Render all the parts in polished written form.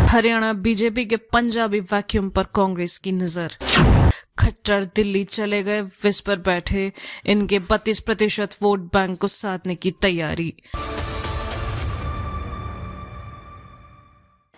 Haryana BJP के Punjabi vacuum पर कांग्रेस की नजर। खट्टर दिल्ली चले गए, विस पर बैठे इनके 32% वोट बैंक को साधने की तैयारी।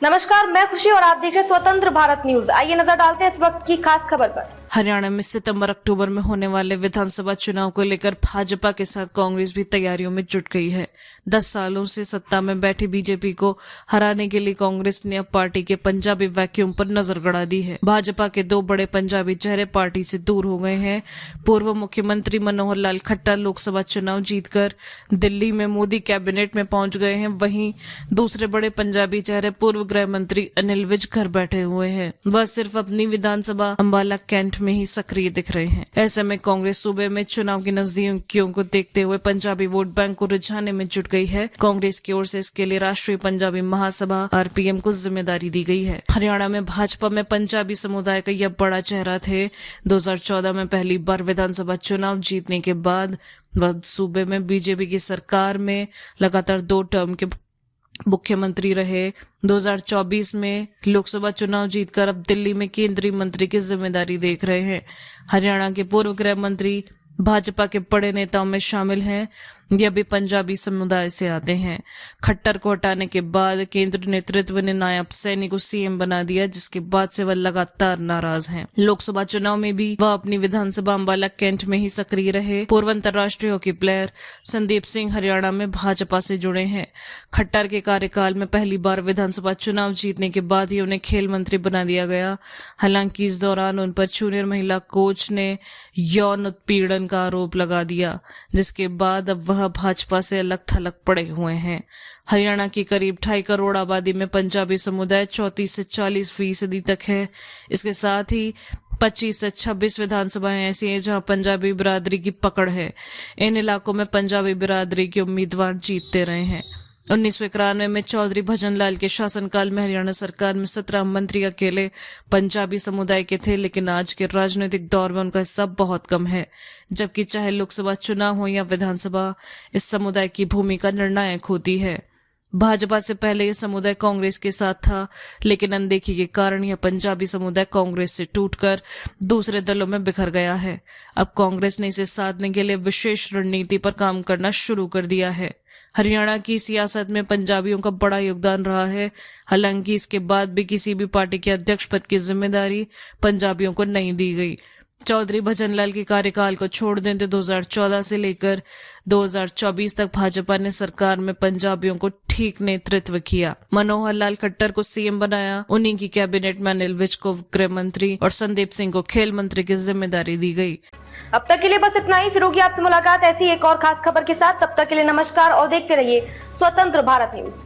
नमस्कार, मैं खुशी और आप देख रहे हैं स्वतंत्र भारत न्यूज। आइए नजर डालते हैं इस वक्त की खास खबर पर। हरियाणा में सितंबर अक्टूबर में होने वाले विधानसभा चुनाव को लेकर भाजपा के साथ कांग्रेस भी तैयारियों में जुट गई है। 10 सालों से सत्ता में बैठी बीजेपी को हराने के लिए कांग्रेस ने अब पार्टी के पंजाबी वैक्यूम पर नजर गड़ा दी है। भाजपा के 2 बड़े पंजाबी चेहरे पार्टी से दूर हो गए हैं। पूर्व मुख्यमंत्री मनोहर लाल खट्टर लोकसभा चुनाव जीतकर दिल्ली में मोदी कैबिनेट में पहुंच गए हैं। वहीं दूसरे बड़े पंजाबी चेहरे पूर्व गृह मंत्री अनिल विज घर बैठे हुए हैं। वह सिर्फ अपनी विधानसभा अंबाला कैंट में ही सक्रिय दिख रहे हैं। ऐसे में कांग्रेस सूबे में चुनाव की नजदीकियों को देखते हुए पंजाबी वोट बैंक को रिझाने में जुट गई है। कांग्रेस की ओर से इसके लिए राष्ट्रीय पंजाबी महासभा आरपीएम को जिम्मेदारी दी गई है। हरियाणा में भाजपा में पंजाबी समुदाय का यह बड़ा चेहरा थे। 2014 में पहली बार विधानसभा चुनाव जीतने के बाद वह सूबे में बीजेपी की सरकार में लगातार 2 टर्म के मुख्यमंत्री रहे। 2024 में लोकसभा चुनाव जीतकर अब दिल्ली में केंद्रीय मंत्री की जिम्मेदारी देख रहे हैं। हरियाणा के पूर्व गृह मंत्री भाजपा के बड़े नेताओं में शामिल हैं। यह भी पंजाबी समुदाय से आते हैं। खट्टर को हटाने के बाद केंद्र नेतृत्व ने नायब सैनी को सीएम बना दिया, जिसके बाद से वह लगातार नाराज हैं। लोकसभा चुनाव में भी वह अपनी विधानसभा अंबाला कैंट में ही सक्रिय रहे। पूर्व अंतर्राष्ट्रीय हॉकी प्लेयर संदीप सिंह हरियाणा में भाजपा से जुड़े हैं। खट्टर के कार्यकाल में पहली बार विधानसभा चुनाव जीतने के बाद ही उन्हें खेल मंत्री बना दिया गया। हालांकि इस दौरान उन पर जूनियर महिला कोच ने यौन उत्पीड़न का आरोप लगा दिया, जिसके बाद अब वह भाजपा से अलग थलग पड़े हुए हैं। हरियाणा की करीब 2.5 करोड़ आबादी में पंजाबी समुदाय 34 से 40% तक है। इसके साथ ही 25 से 26 विधानसभाएं ऐसी हैं जहां पंजाबी बिरादरी की पकड़ है। इन इलाकों में पंजाबी बिरादरी के उम्मीदवार जीतते रहे हैं। 1991 में चौधरी भजन लाल के शासनकाल में हरियाणा सरकार में 17 मंत्री अकेले पंजाबी समुदाय के थे, लेकिन आज के राजनीतिक दौर में उनका हिस्सा बहुत कम है। जबकि चाहे लोकसभा चुनाव हो या विधानसभा, इस समुदाय की भूमिका निर्णायक होती है। भाजपा से पहले यह समुदाय कांग्रेस के साथ था, लेकिन अनदेखी के कारण यह पंजाबी समुदाय कांग्रेस से टूटकर दूसरे दलों में बिखर गया है। अब कांग्रेस ने इसे साधने के लिए विशेष रणनीति पर काम करना शुरू कर दिया है। हरियाणा की सियासत में पंजाबियों का बड़ा योगदान रहा है। हालांकि इसके बाद भी किसी भी पार्टी के अध्यक्ष पद की जिम्मेदारी पंजाबियों को नहीं दी गई। चौधरी भजन लाल के कार्यकाल को छोड़ दें तो 2014 से लेकर 2024 तक भाजपा ने सरकार में पंजाबियों को ठीक नेतृत्व किया। मनोहर लाल खट्टर को सीएम बनाया। उन्हीं की कैबिनेट में अनिल विज को गृह मंत्री और संदीप सिंह को खेल मंत्री की जिम्मेदारी दी गई। अब तक के लिए बस इतना ही। फिर होगी आपसे मुलाकात ऐसी एक और खास खबर के साथ। तब तक के लिए नमस्कार और देखते रहिए स्वतंत्र भारत न्यूज।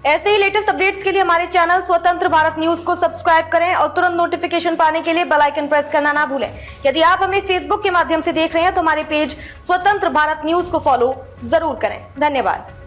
ऐसे ही लेटेस्ट अपडेट्स के लिए हमारे चैनल स्वतंत्र भारत न्यूज को सब्सक्राइब करें और तुरंत नोटिफिकेशन पाने के लिए बेल आइकन प्रेस करना ना भूलें। यदि आप हमें फेसबुक के माध्यम से देख रहे हैं तो हमारे पेज स्वतंत्र भारत न्यूज को फॉलो जरूर करें। धन्यवाद।